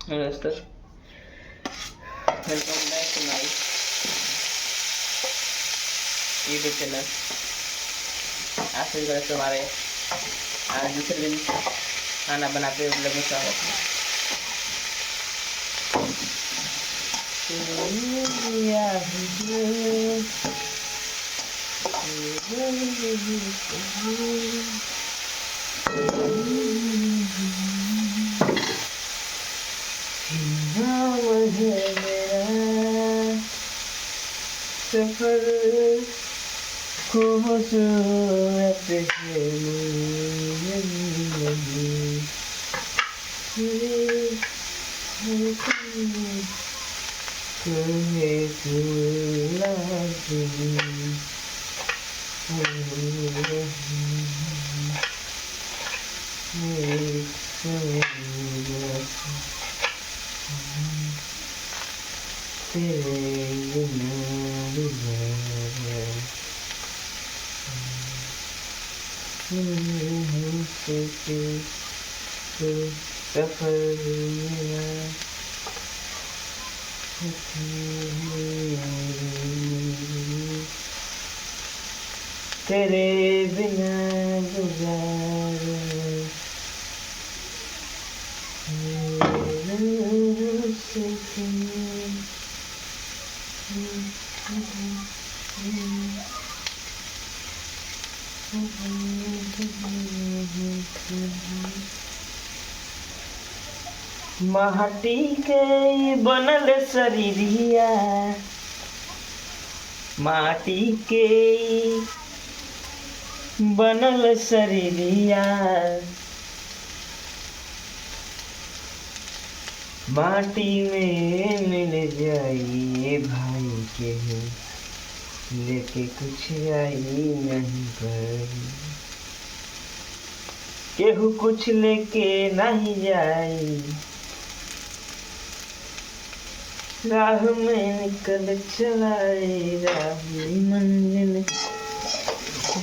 दोस्तों, welcome back to my YouTube channel. आशा करते हमारे आज दूसरे दिन खाना बनाते हुए लोगों का सफर खूबसूरत है सफर तेरे बिना गुजारा माटी के बनल शरीरिया, माटी के बनल शरीरिया, माटी में मिल जाइए भाई के लेके कुछ आई नहीं पर केहू कुछ लेके नहीं जाई, राह में निकल चलाए राह मंजिल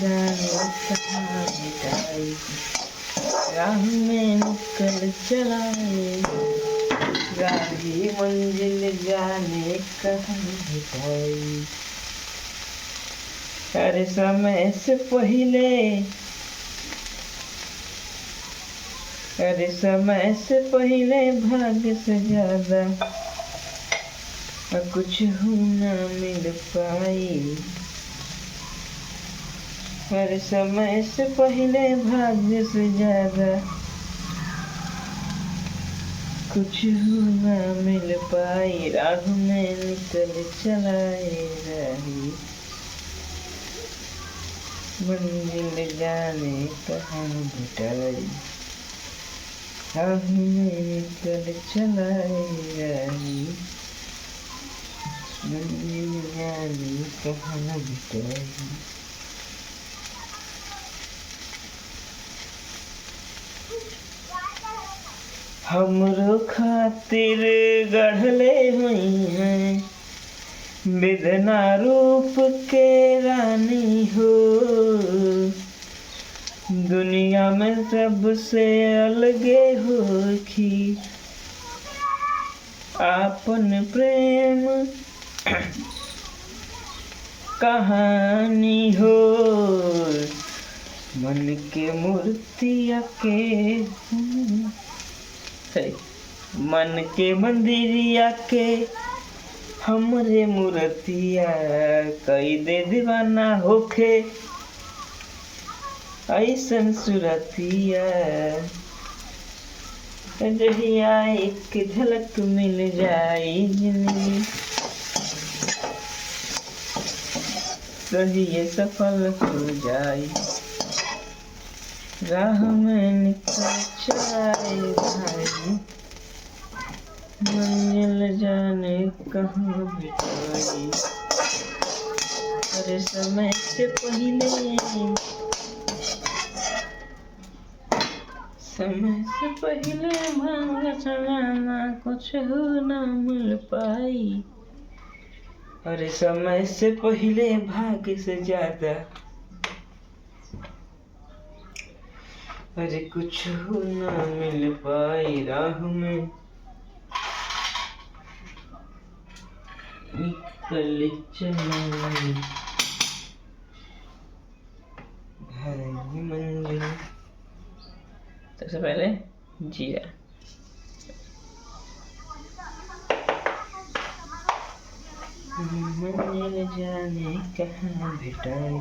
जाने कहाँ मिटाई, राह में निकल चलाए राह मंजिल जाने कहाँ मिटाई। हर समय से पहले, हर समय से पहले भाग्य से ज्यादा कुछ ना मिल पाई, हर समय से पहले भाग्य से ज्यादा कुछ ना मिल पाई, राह में निकल चलाए रही मंजिल जाने कहाँ मिटाई, राह में निकल चलाए रही मंजिल जाने कहाँ मिटाई। हमरो खातिर गढ़ले हुई हैं बिदना रूप के रानी हो, दुनिया में सबसे अलगे हो की आपन प्रेम कहानी हो, मन के मूर्तिया के मन के मंदिरिया के हमरे मूर्तिया कई दे दीवाना होखे ऐसन सुरतिया, जहिया एक झलक मिल जाई जिंदगी सही सफल हो जाई, राह में निकल चलाए भाई मंजिल जाने कहाँ मिटाई, हर समय से पहले, समय से पहले भाग चलाना कुछ हो ना मिल पाई, अरे समय से पहले भाग्य से ज्यादा अरे कुछ ना मिल पाई, राह में निकल चले घर की मंजिल। सबसे पहले जीरा, मंजिल जाने कहाँ भेटाई।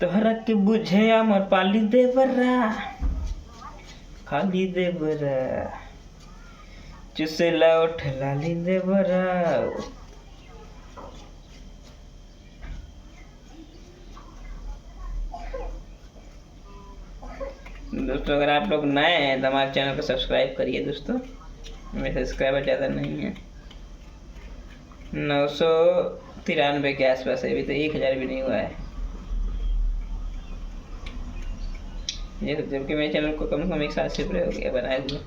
तोहरा के बुझे अमर पाली देवरा, खाली देवरा चुसेला उठ लाली देवरा। दोस्तों अगर आप लोग नए हैं तो हमारे चैनल को सब्सक्राइब करिए दोस्तों। मेरे सब्सक्राइबर ज़्यादा नहीं है, 993 के आसपास है, अभी तो 1000 भी नहीं हुआ है। ये जबकि मेरे चैनल को कम से कम 1 साल से ऊपर हो गया बनाए हुए।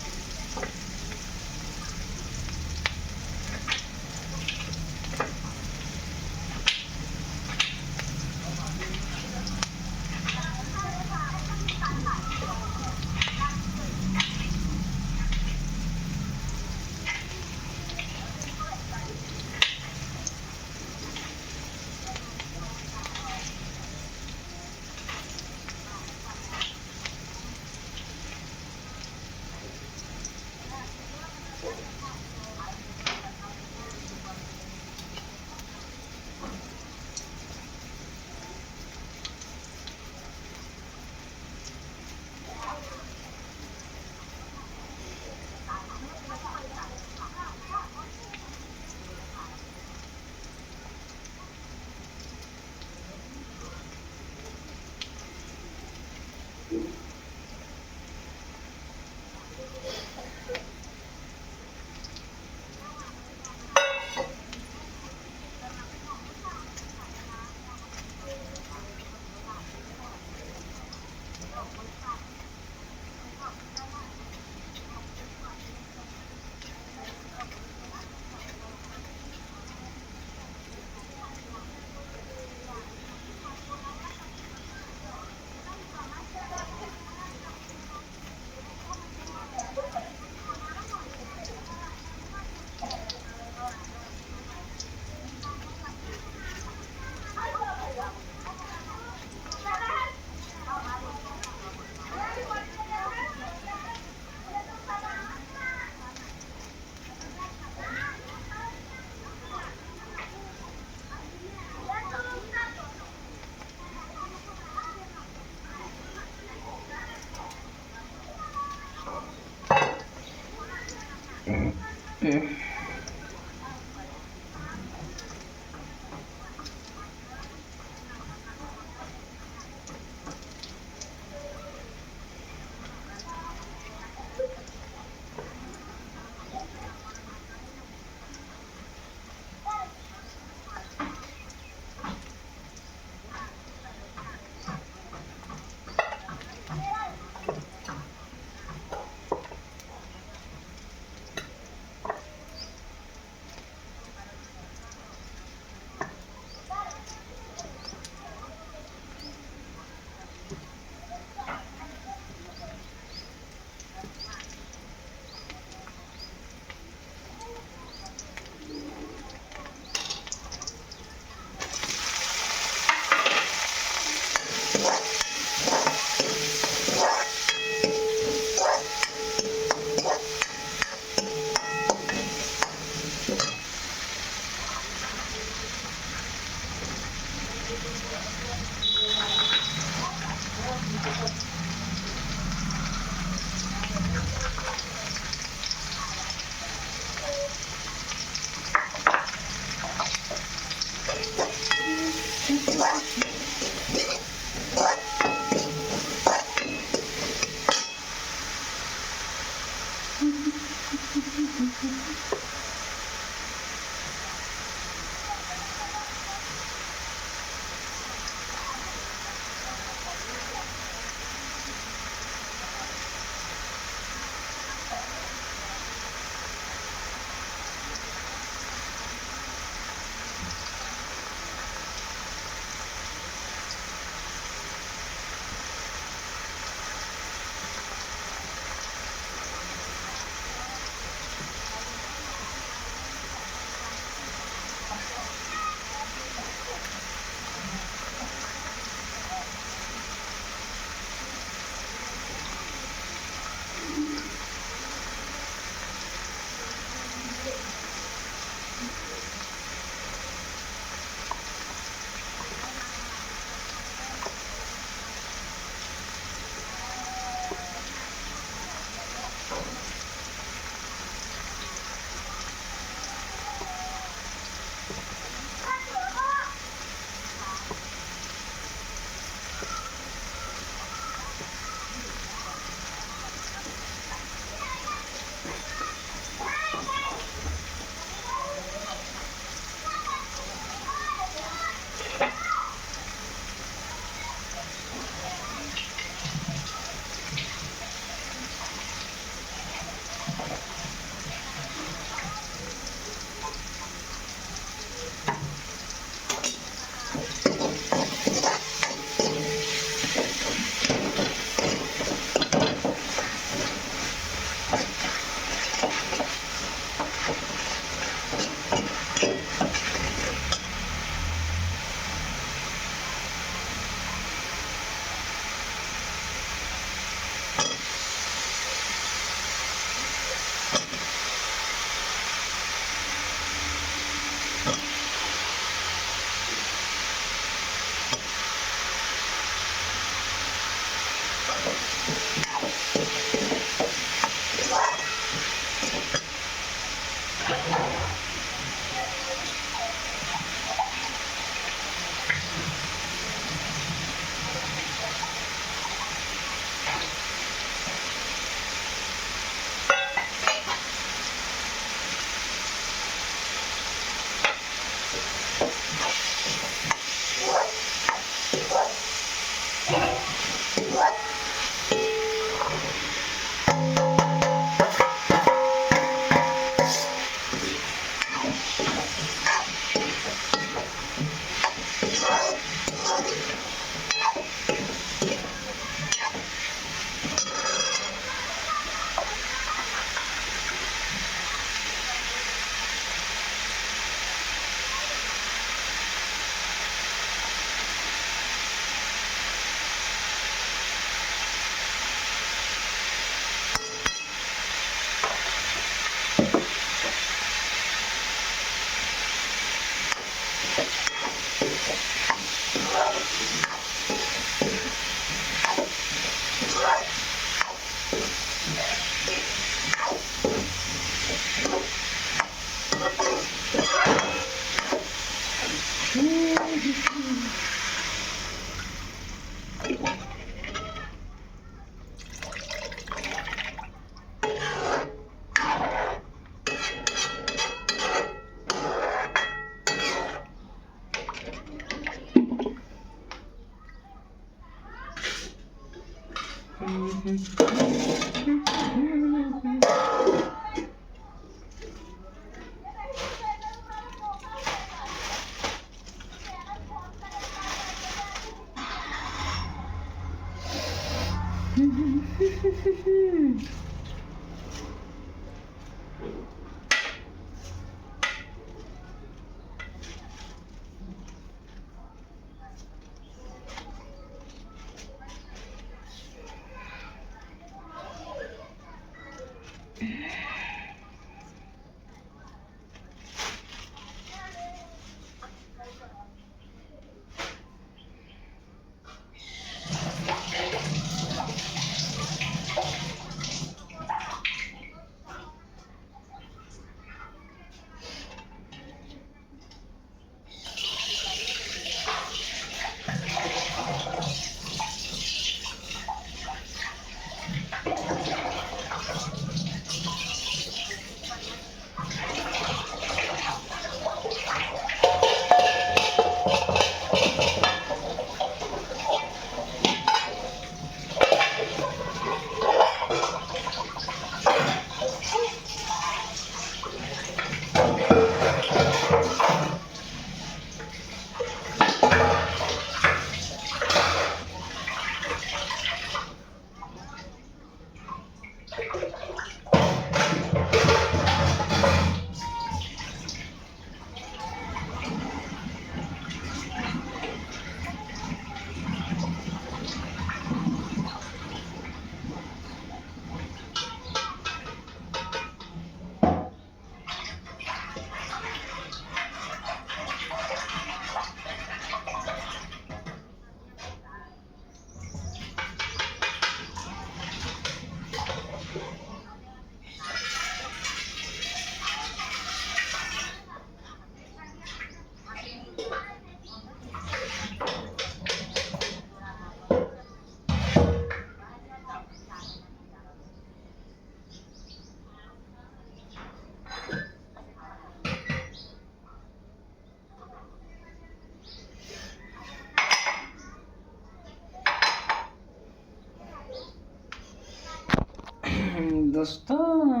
दोस्तों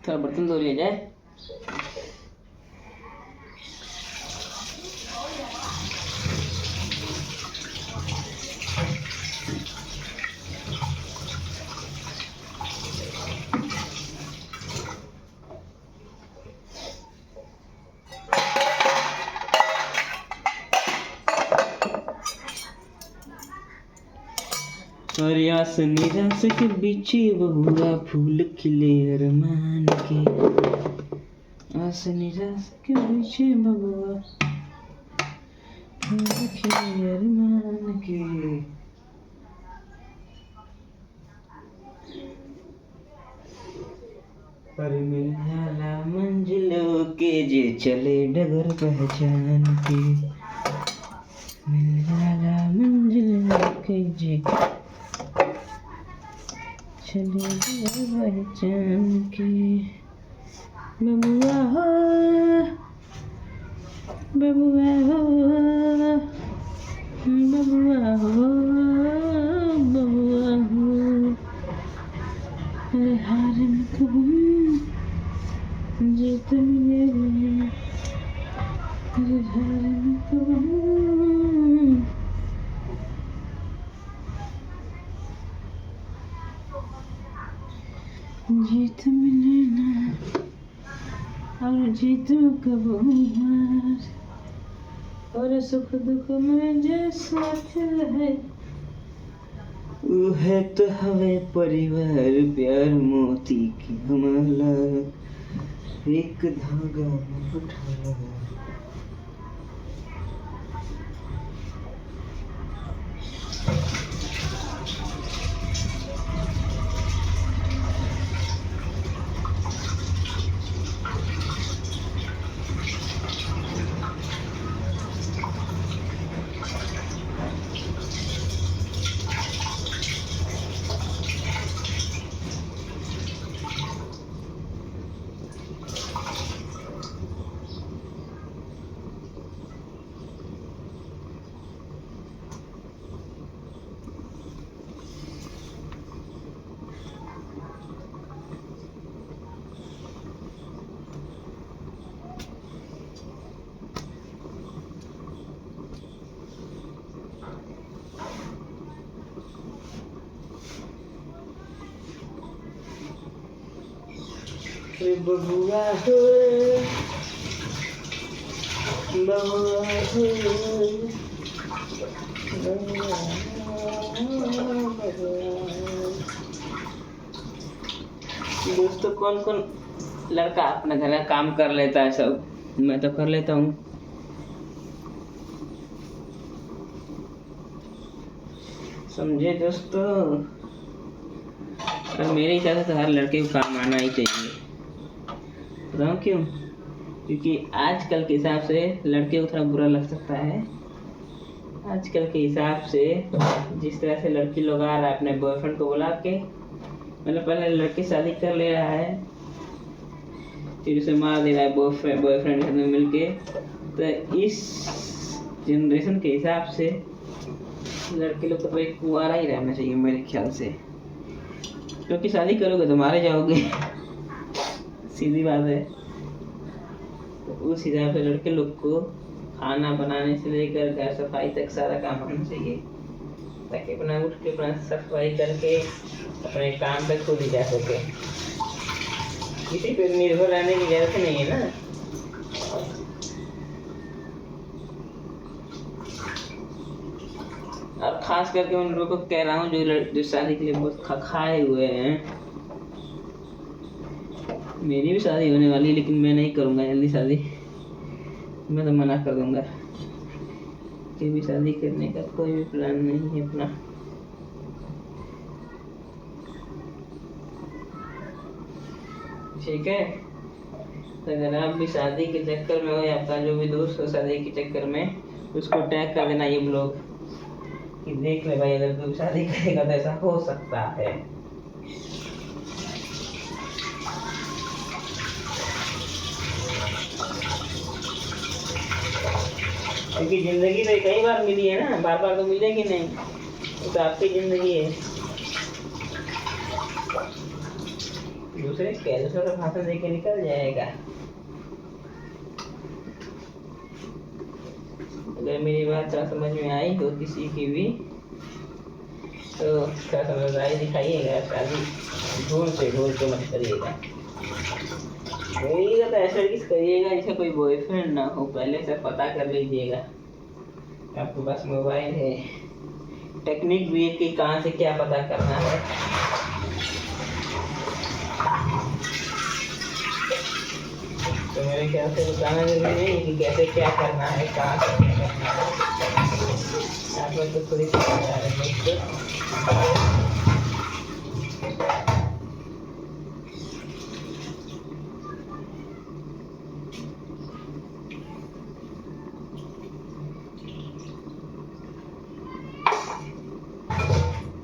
थोड़ा बर्तन धो लिया जाए। और आस निराश के बीच बहुआ फूल खिले अरमान के, आस निराश के बीच बहुआ फूल खिले अरमान के। पर मिल जाला मंजिलों के जे चले डगर पहचान के, मिल जाला मंजिलों के जे चले पहचान के। बबुआ हो बबुआ हो बबुआ हो बबुआ हो, अरे हार में कभी जीत मिले। जीतू कब हार और सुख दुख में जो साथ है वो है तो हमें परिवार प्यार मोती की माला एक धागा उठा बबुआ हो बबुआ हो दोस्तों कौन कौन लड़का अपने घर का काम कर लेता है? सब मैं तो कर लेता हूँ। समझे दोस्तों? और मेरे हिसाब से तो हर लड़के को काम आना ही चाहिए। बताऊँ क्यों? क्योंकि आजकल के हिसाब से लड़के को थोड़ा बुरा लग सकता है। आजकल के हिसाब से जिस तरह से लड़की लोग आ रहा है अपने बॉयफ्रेंड को बुला के, मतलब पहले लड़की शादी कर ले रहा है फिर उसे मार दे रहा है बॉयफ्रेंड के साथ मिलके। तो इस जनरेशन के हिसाब से लड़के लोग को एक कुंवारा ही रहना चाहिए मेरे ख्याल से, क्योंकि शादी करोगे तो मारे जाओगे सीधी बात है। तो उस हिसाब से लड़के लोग को खाना बनाने से लेकर घर सफाई तक सारा काम आना चाहिए, ताकि अपना उठ के अपना सफाई करके अपने काम पे खुद ही जा सके। किसी पे निर्भर रहने की जरूरत नहीं है ना। और खास करके उन लोगों को कह रहा हूँ जो शादी के लिए बहुत खाए हुए हैं। मेरी भी शादी होने वाली है, लेकिन मैं नहीं करूँगा जल्दी शादी। मैं तो मना कर दूंगा कि भी शादी करने का कोई भी प्लान नहीं है अपना। ठीक है? तो अगर आप भी शादी के चक्कर में हो या आपका जो भी दोस्त हो शादी के चक्कर में, उसको टैग कर देना ये ब्लॉग कि देख ले भाई, अगर तू शादी करेगा तो ऐसा हो सकता है। क्योंकि जिंदगी तो कई बार मिली है ना, बार बार तो मिलेगी नहीं। तो आपकी जिंदगी है, दूसरे का भाषण देके निकल जाएगा। अगर मेरी बात थोड़ा समझ में आई हो किसी की भी, तो थोड़ा समझदारी दिखाइएगा। शादी ढूंढ के मत करिएगा। करिएगा तो ऐसा किस करिएगा जिसका कोई बॉयफ्रेंड ना हो। पहले से पता कर लीजिएगा। आपके पास मोबाइल है, टेक्निक भी है कि कहाँ से क्या पता करना है। तो मेरे ख्याल से बताना जरूरी नहीं है कि कैसे क्या करना है, कहाँ से क्या करना है। आप लोग तो खुद ही समझ आ रहे हैं।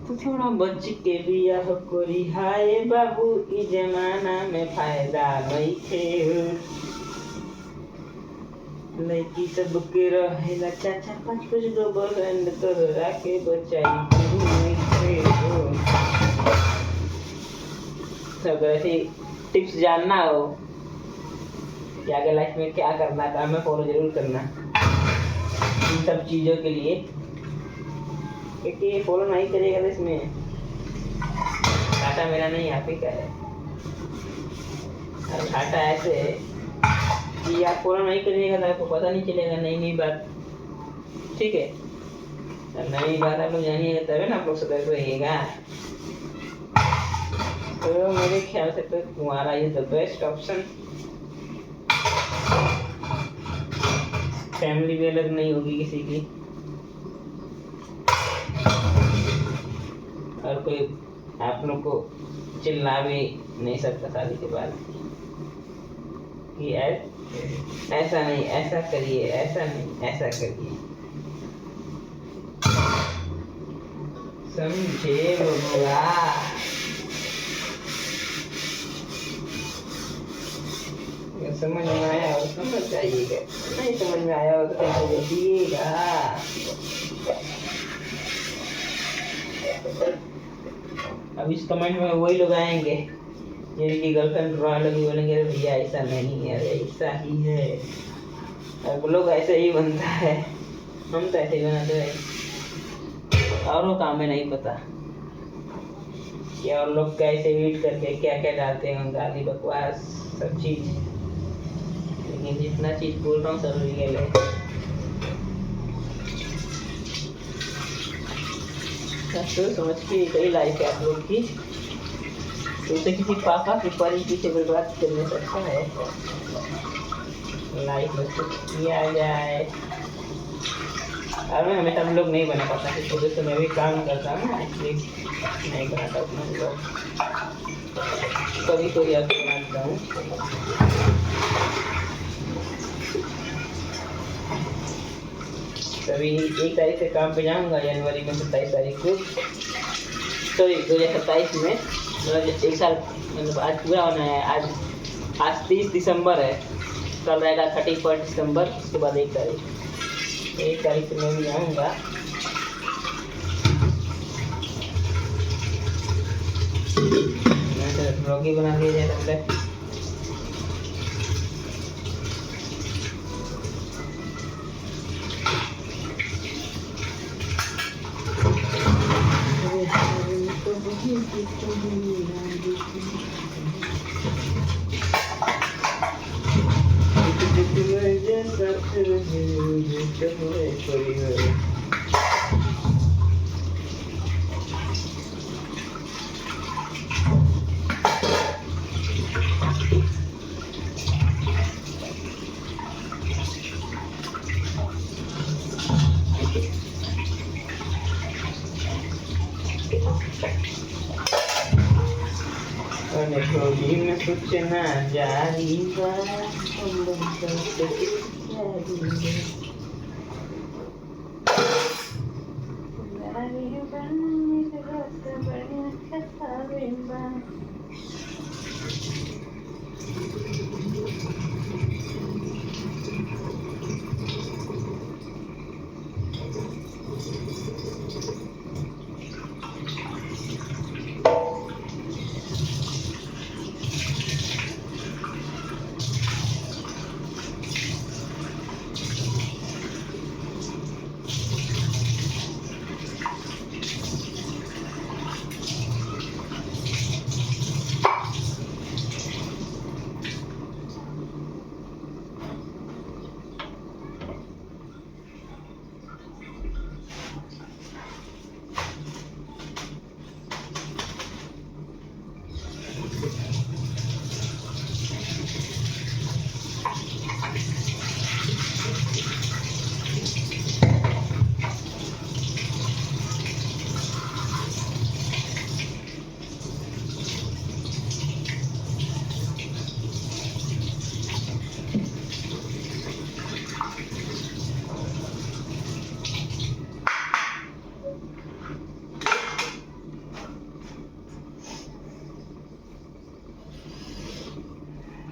तो थोड़ा बच के बिया हो कोरी हाय बाबू, ई जमाना में फायदा नहीं थे। लड़की सब के रहेला चाचा 5-5 गो बहन तोहरा के बचाई थे। तो अगर ऐसी टिप्स जानना हो कि आगे लाइफ में क्या करना है, हमें फॉलो जरूर करना इन सब चीज़ों के लिए, क्योंकि फॉलो नहीं करिएगा तो इसमें घाटा मेरा नहीं, आप ही का है। और घाटा ऐसे ये आप फॉलो नहीं करिएगा तो आपको पता नहीं चलेगा नई नई बात, ठीक है। नई बात आप लोग जानिएगा तभी ना आप लोग सतर्क रहिएगा। तो मेरे ख्याल से तो तुम्हारा ये द बेस्ट ऑप्शन, फैमिली भी अलग नहीं होगी किसी की, और कोई आप लोग को चिल्ला भी नहीं सकता शादी के बाद कि ऐसा नहीं, ऐसा करिए, ऐसा नहीं, ऐसा करिए, समझे बबुआ। समझ में आया हो समझ जाइएगा, नहीं समझ में आया हो तो कैसे बोलिएगा। अब इस कमेंट में वही लोग आएंगे जिनकी गर्लफ्रेंड रोने लगी, बोलेंगे अरे भैया ऐसा नहीं है, अरे ऐसा ही है। अब लोग ऐसे ही बनता है, हम तो ऐसे ही बनाते हैं, औरों का हमें नहीं पता कि और लोग कैसे एडिट करके क्या क्या डालते हैं, गाली बकवास सब चीज़। लेकिन जितना चीज़ बोल रहा हूँ सब रियल है। तो समझ के कई लाइफ है आप लोग की, तो उसे किसी पापा की परिचय से बर्बाद करने सकता है। लाइफ में कुछ किया जाए, और मैं हमेशा हम लोग नहीं बना पाता, इस वजह से मैं भी काम करता हूँ ना, इसलिए नहीं बनाता अपना लोग, कभी कोई आपको बनाता हूँ। तभी 1 तारीख से काम पे जाऊँगा, जनवरी में 27 तारीख को, सॉरी 2027 में, मतलब 1 साल, मतलब आज पूरा होना है। आज 30 दिसंबर है, कल रहेगा 31 दिसंबर, उसके बाद 1 तारीख, 1 तारीख से मैं भी जाऊँगा। ब्लॉग ही बना लिया जाए पहले। कुछ ना जारी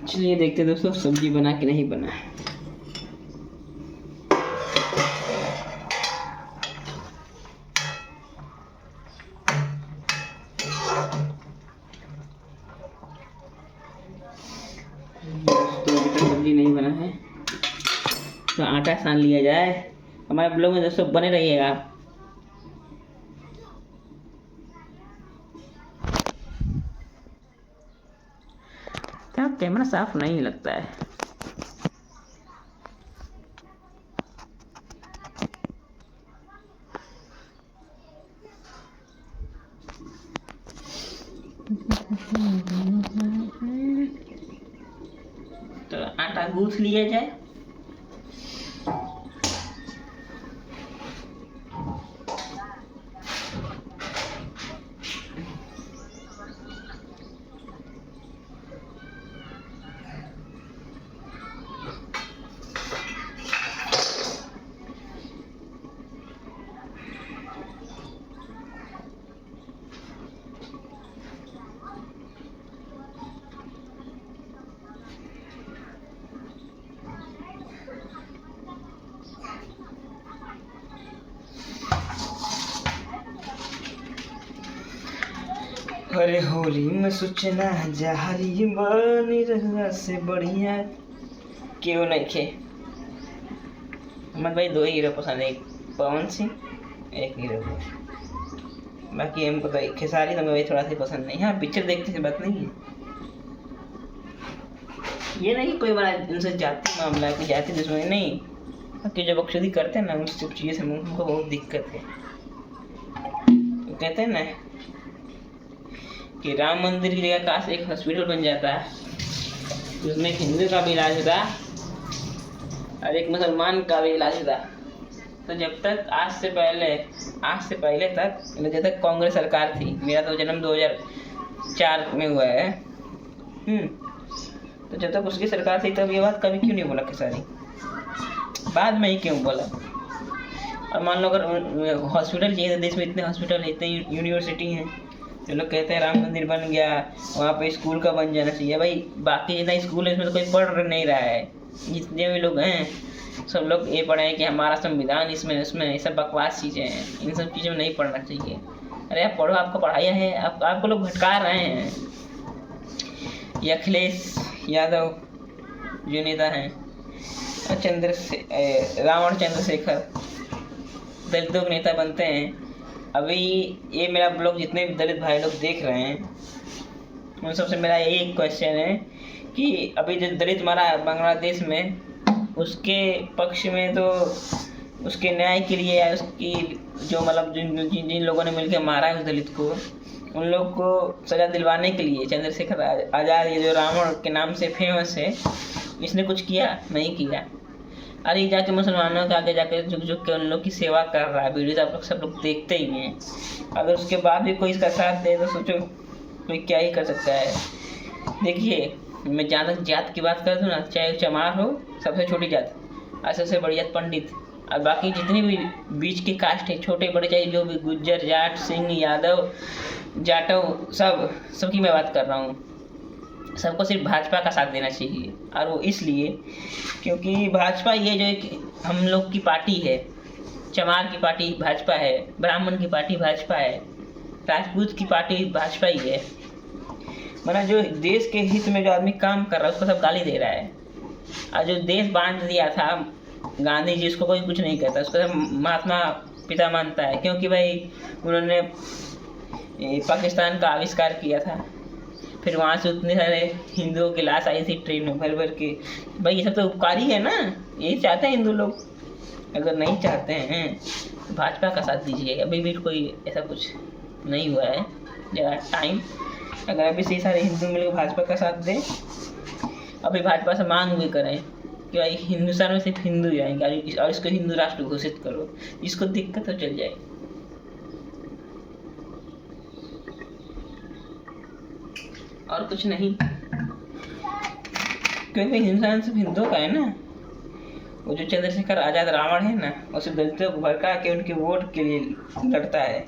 चलिए देखते दोस्तों सब्जी बना के नहीं बना। दोस्तों अभी तक सब्जी नहीं बना है, तो आटा सान लिया जाए। हमारे ब्लॉग में दोस्तों बने रहिएगा। क्या कैमरा साफ नहीं लगता है। गूंथ लिया जाए। अरे होली में सोचना जहरी बनी रहा से बढ़िया क्यों नहीं खे। हमारे भाई 2 हीरो पसंद है, एक पवन सिंह, एक हीरो। बाकी हमको तो खेसारी तो भाई थोड़ा सा पसंद नहीं। हाँ, पिक्चर देखने से बात नहीं है। ये नहीं कोई बड़ा उनसे जाति मामला है, कोई जाति दुश्मनी नहीं। बाकी जो बकचोदी करते हैं ना, उन सब चीज़ों से हमको बहुत दिक्कत है। कहते हैं ना कि राम मंदिर की जगह काश एक हॉस्पिटल बन जाता है, उसमें एक हिंदू का भी इलाज होता और एक मुसलमान का भी इलाज होता। तो जब तक आज से पहले तक जब तक कांग्रेस सरकार थी, मेरा तो जन्म 2004 में हुआ है, तो जब तक उसकी सरकार थी तब ये बात कभी क्यों नहीं बोला खेसारी, बाद में ही क्यों बोला। और मान लो अगर हॉस्पिटल चाहिए, देश में इतने हॉस्पिटल है, इतने यूनिवर्सिटी हैं, तो लोग कहते हैं राम मंदिर बन गया, वहाँ पे स्कूल का बन जाना चाहिए। भाई बाकी जितना स्कूल है इसमें तो कोई पढ़ नहीं रहा है। जितने भी लोग हैं सब लोग ये पढ़े हैं कि हमारा संविधान इसमें उसमें, ये सब बकवास चीज़ें हैं, इन सब चीज़ों में नहीं पढ़ना चाहिए। अरे आप पढ़ो, आपको पढ़ाया है, आपको लोग भटका रहे हैं। ये अखिलेश यादव जो नेता हैं, रावण चंद्रशेखर दलितों के नेता बनते हैं। अभी ये मेरा ब्लॉग जितने भी दलित भाई लोग देख रहे हैं, उन सबसे मेरा यही एक क्वेश्चन है कि अभी जो दलित मारा बांग्लादेश में, उसके पक्ष में तो उसके न्याय के लिए या उसकी जो मतलब जिन लोगों ने मिलकर मारा है उस दलित को, उन लोग को सज़ा दिलवाने के लिए चंद्रशेखर आज़ाद, ये जो रावण के नाम से फेमस है, इसने कुछ किया नहीं किया। अरे जाके मुसलमानों के आगे जाके झुक के उन लोग की सेवा कर रहा है। वीडियो तो आप लोग सब लोग देखते ही हैं। अगर उसके बाद भी कोई इसका साथ दे तो सोचो कोई क्या ही कर सकता है। देखिए, मैं जहाँ जात की बात कर दूँ ना, चाहे चमार हो सबसे छोटी जात, और सबसे बड़ी जात पंडित, और बाकी जितनी भी बीच की कास्ट है, छोटे बड़े चाहे जो भी, गुज्जर, जाट, सिंह, यादव, जाटव, सबकी मैं बात कर रहा हूँ। सबको सिर्फ भाजपा का साथ देना चाहिए। और वो इसलिए क्योंकि भाजपा ये जो हम लोग की पार्टी है, चमार की पार्टी भाजपा है, ब्राह्मण की पार्टी भाजपा है, राजपूत की पार्टी भाजपा ही है। मतलब जो देश के हित में जो आदमी काम कर रहा है उसको सब गाली दे रहा है। और जो देश बांध दिया था गांधी जी, उसको कोई कुछ नहीं कहता, उसको सब महात्मा पिता मानता है, क्योंकि भाई उन्होंने पाकिस्तान का आविष्कार किया था। फिर वहाँ से उतने सारे हिंदुओं की लाश आई थी ट्रेन में भर भर के। भाई ये सब तो उपकारी है ना, यही चाहते हैं हिंदू लोग। अगर नहीं चाहते हैं तो भाजपा का साथ दीजिए। अभी भी कोई ऐसा कुछ नहीं हुआ है, ज़रा टाइम, अगर अभी से सारे हिंदू मिलकर भाजपा का साथ दें, अभी भाजपा से मांग भी करें कि भाई हिंदुस्तान में सिर्फ हिंदू जाएंगे और इसको हिंदू राष्ट्र घोषित करो, इसको दिक्कत तो चल जाए। और कुछ नहीं, क्योंकि हिंदुस्तान सिर्फ हिंदुओं का है ना। वो जो चंद्रशेखर आज़ाद रावण है ना, उसे दलितों को भड़का के उनके वोट के लिए लड़ता है,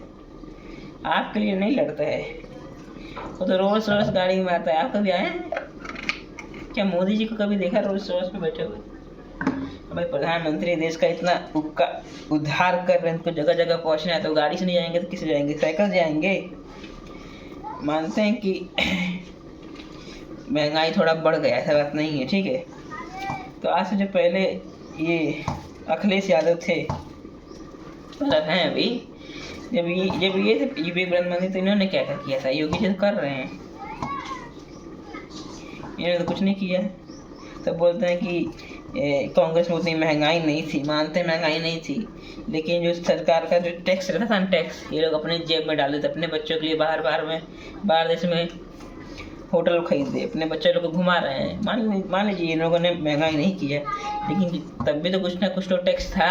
आपके लिए नहीं लड़ता है। वो तो रोल्स रॉयस गाड़ी में आता है। आप कभी आए हैं क्या? मोदी जी को कभी देखा रोल्स रॉयस पे बैठे हुए? भाई प्रधानमंत्री देश का इतना उद्धार कर रहे हैं, उनको जगह जगह पहुंचना है, तो गाड़ी से नहीं जाएंगे तो किससे जाएंगे? साइकिल जाएंगे। मानते हैं कि महंगाई थोड़ा बढ़ गया, ऐसा बात नहीं है, ठीक है। तो आज से जो पहले ये अखिलेश यादव थे, मतलब हैं अभी, जब ये थे यूपी प्रधानमंत्री, तो इन्होंने क्या क्या किया था? योगी जी कर रहे हैं, इन्होंने तो कुछ नहीं किया। तो बोलते हैं कि कांग्रेस में उतनी महंगाई नहीं थी। मानते हैं महंगाई नहीं थी, लेकिन जो सरकार का जो टैक्स रहता था ना, टैक्स ये लोग अपने जेब में डाल देते, अपने बच्चों के लिए बाहर देश में होटल खरीदे, अपने बच्चे लोग को घुमा रहे हैं। मान लीजिए इन लोगों ने महंगाई नहीं की है, लेकिन तब भी तो कुछ ना कुछ तो टैक्स था।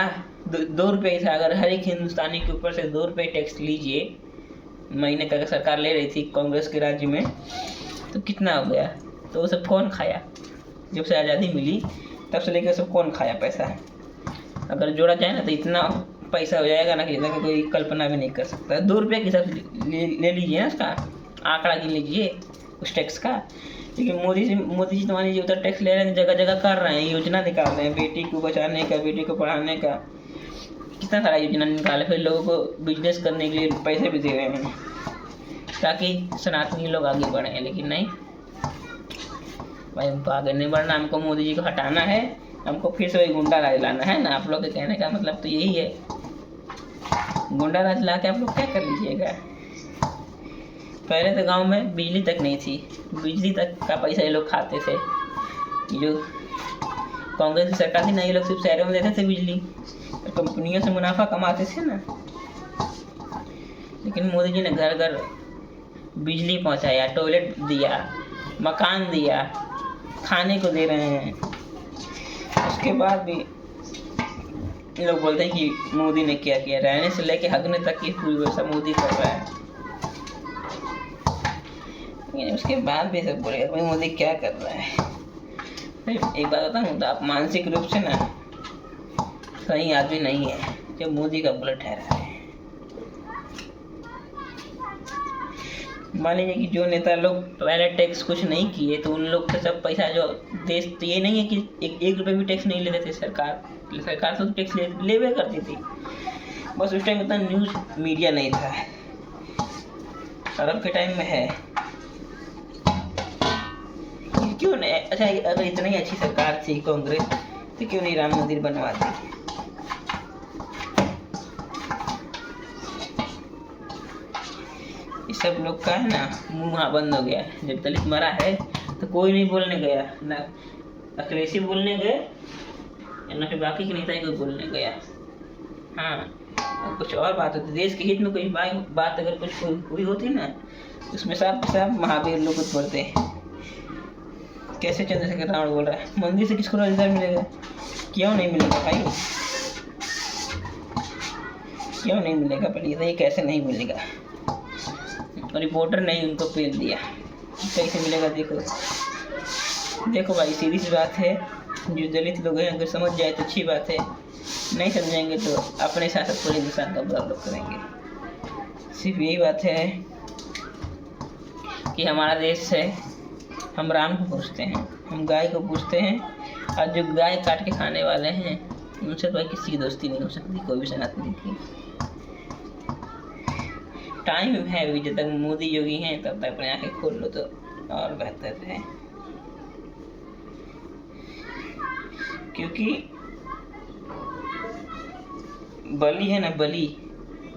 2 रुपये ही था। अगर हर एक हिंदुस्तानी के ऊपर से 2 रुपये टैक्स लीजिए महीने का, सरकार ले रही थी कांग्रेस के राज्य में, तो कितना हो गया? तो वो सब कौन खाया? जब से आज़ादी मिली तब से लेकर सब कौन खाया पैसा? अगर जोड़ा जाए ना तो इतना पैसा हो जाएगा ना कि जितना कोई कल्पना भी नहीं कर सकता। 2 रुपये के हिसाब से ले लीजिए ना, उसका आंकड़ा गिन लीजिए उस टैक्स का। लेकिन मोदी जी तो मान लीजिए उधर टैक्स ले रहे हैं, जगह जगह कर रहे हैं, योजना निकाल रहे हैं, बेटी को बचाने का, बेटी को पढ़ाने का, कितना सारा योजना निकाले। फिर लोगों को बिजनेस करने के लिए पैसे भी दे रहे हैं ताकि सनातनी लोग आगे बढ़े। लेकिन नहीं भाई, हमको आगे नहीं बढ़ना, हमको मोदी जी को हटाना है, हमको फिर से वही गुंडा राज लाना है ना। आप लोग के कहने का मतलब तो यही है। गुंडा राज ला के आप लोग क्या कर लीजिएगा? पहले तो गांव में बिजली तक नहीं थी, बिजली तक का पैसा ये लोग खाते थे। जो कांग्रेस की सरकार थी ना, ये लोग सिर्फ शहरों में देते थे बिजली, कंपनियों से मुनाफा कमाते थे ना। लेकिन मोदी जी ने घर घर बिजली पहुंचाया, टॉयलेट दिया, मकान दिया, खाने को दे रहे हैं। उसके बाद भी लोग बोलते हैं कि मोदी ने क्या किया। रहने से लेके हगने तक की पूरी व्यवस्था मोदी कर रहा है। लेकिन उसके बाद भी सब बोलेगा भाई मोदी क्या कर रहा है। एक बात बताऊँ तो आप मानसिक रूप से ना सही आदमी नहीं है जो मोदी का बुरा ठहरा है। मान लीजिए कि जो नेता लोग पहले टैक्स कुछ नहीं किए तो उन लोग का सब पैसा जो देश, तो ये नहीं है कि एक रुपये भी टैक्स नहीं लेते थे। सरकार तो टैक्स लेवे करती थी, बस उस टाइम इतना न्यूज़ मीडिया नहीं था। और अब के टाइम में है। क्यों नहीं? अच्छा, अगर इतनी अच्छी सरकार थी कांग्रेस तो क्यों नहीं राम मंदिर बनवा दी? इस सब लोग का है ना मुँह बंद हो गया। जब दलित मरा है तो कोई नहीं बोलने गया, ना अखिलेश बोलने गए, ना फिर बाकी के नेता कोई बोलने गया। हाँ, कुछ और बात होती, देश के हित में कोई बात अगर कुछ हुई होती ना, उसमें साफ महावीर लोग कुछ बोलते हैं। कैसे चंद्रशेखर रावण बोल रहा है मंदिर से किसको रोजगार मिलेगा? क्यों नहीं मिलेगा भाई? क्यों नहीं मिलेगा? पर ये कैसे नहीं मिलेगा? और रिपोर्टर ने उनको पेल दिया, कैसे मिलेगा? देखो भाई, सीधी सी बात है। जो दलित लोग हैं अगर समझ जाए तो अच्छी बात है, नहीं समझेंगे तो अपने शासक पूरे हिंदुस्तान का बुरा लोग करेंगे। सिर्फ यही बात है कि हमारा देश है, हम राम को पूछते हैं, हम गाय को पूछते हैं, और जो गाय काट के खाने वाले हैं उनसे तो किसी की दोस्ती नहीं हो सकती, कोई भी सनातनी की। टाइम है अभी, जब तक मोदी योगी हैं तब तक अपने आंखें खोल लो तो और बेहतर है। क्योंकि बलि है ना, बलि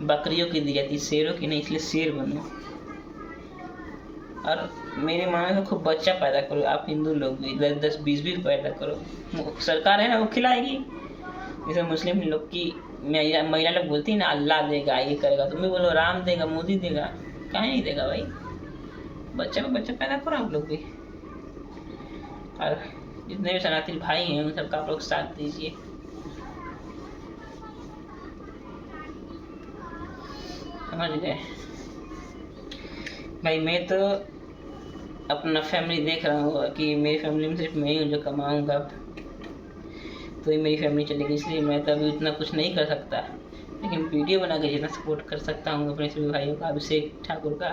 बकरियों की दी जाती, शेरों की नहीं, इसलिए शेर बनो। और मेरे मानने से खूब बच्चा पैदा करो। आप हिंदू लोग भी 10-10, 20-20 पैदा करो। सरकार है ना वो खिलाएगी। जैसे मुस्लिम लोग की महिला लोग बोलती है ना अल्लाह देगा, ये करेगा, तुम भी बोलो राम देगा, मोदी देगा, कहाँ नहीं देगा भाई? बच्चा में बच्चा पैदा करो आप लोग भी। और जितने भी सनातनी भाई हैं उन सबका आप लोग साथ दीजिए। समझ गए भाई? मैं तो अपना फैमिली देख रहा हूँ कि मेरी फैमिली में सिर्फ मैं ही हूँ जो कमाऊँगा, तो ही मेरी फैमिली चलेगी। इसलिए मैं तो अभी उतना कुछ नहीं कर सकता, लेकिन वीडियो बना के जितना सपोर्ट कर सकता हूँ अपने सभी भाइयों का, अभिषेक ठाकुर का,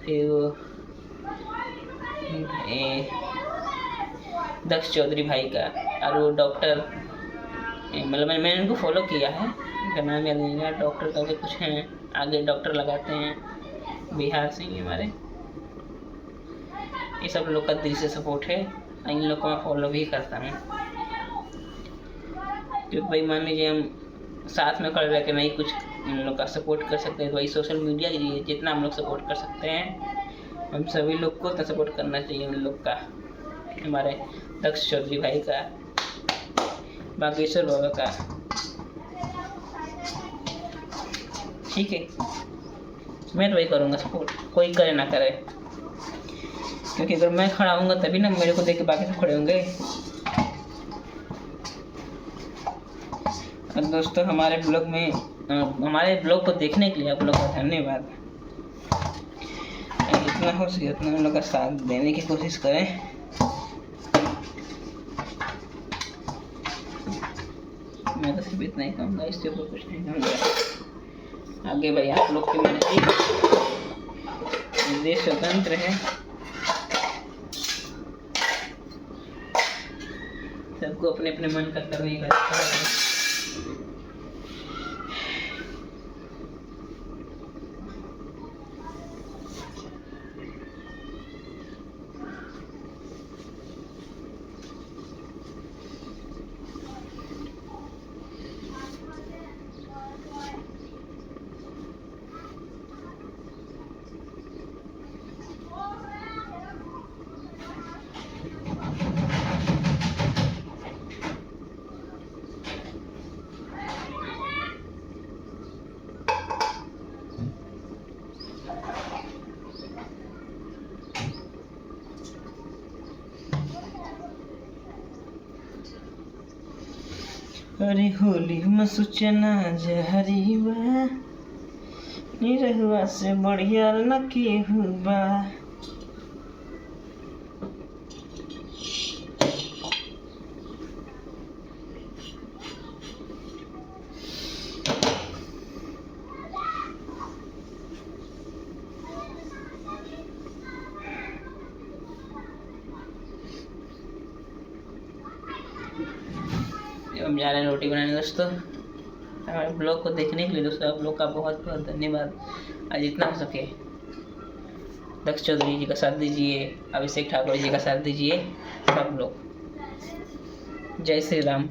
फिर वो दक्ष चौधरी भाई का, और वो डॉक्टर, मतलब मैंने उनको फॉलो किया है, उनका नाम याद नहीं है, डॉक्टर का कुछ हैं, आगे डॉक्टर लगाते हैं, बिहार से ही हमारे। ये सब लोग का दिल से सपोर्ट है, इन लोग को मैं फॉलो भी करता हूँ। क्योंकि भाई मान लीजिए हम साथ में खड़े रह के नहीं कुछ उन लोग का सपोर्ट कर सकते हैं, तो भाई सोशल मीडिया के लिए जितना हम लोग सपोर्ट कर सकते हैं, हम सभी लोग को तो सपोर्ट करना चाहिए उन लोग का। हमारे दक्ष चौधरी भाई का, बागेश्वर बाबा का, ठीक है? मैं तो वही करूँगा सपोर्ट, कोई करे ना करे। क्योंकि अगर मैं खड़ा होऊंगा तभी ना मेरे को देख के बाकी सब खड़े होंगे। और दोस्तों हमारे ब्लॉग को देखने के लिए आप लोग का धन्यवाद। जितना हो सके उतना हम लोग का साथ देने की कोशिश करें। मैं तो सिर्फ इतना ही कहूँगा, इससे ऊपर कुछ नहीं कहूँगा। आगे भाई आप लोग की मर्जी, देश स्वतंत्र है, सबको अपने अपने मन का करने का अधिकार है। अरे होली में सूचना जहरीबा, निरहुआ से बढ़िया न केहू बा। हम जा रहे हैं रोटी बनाने दोस्तों। हमारे ब्लॉग को देखने के लिए दोस्तों आप लोग का बहुत बहुत धन्यवाद। आज जितना हो सके दक्ष चौधरी जी का साथ दीजिए, अभिषेक ठाकुर जी का साथ दीजिए, सब लोग। जय श्री राम।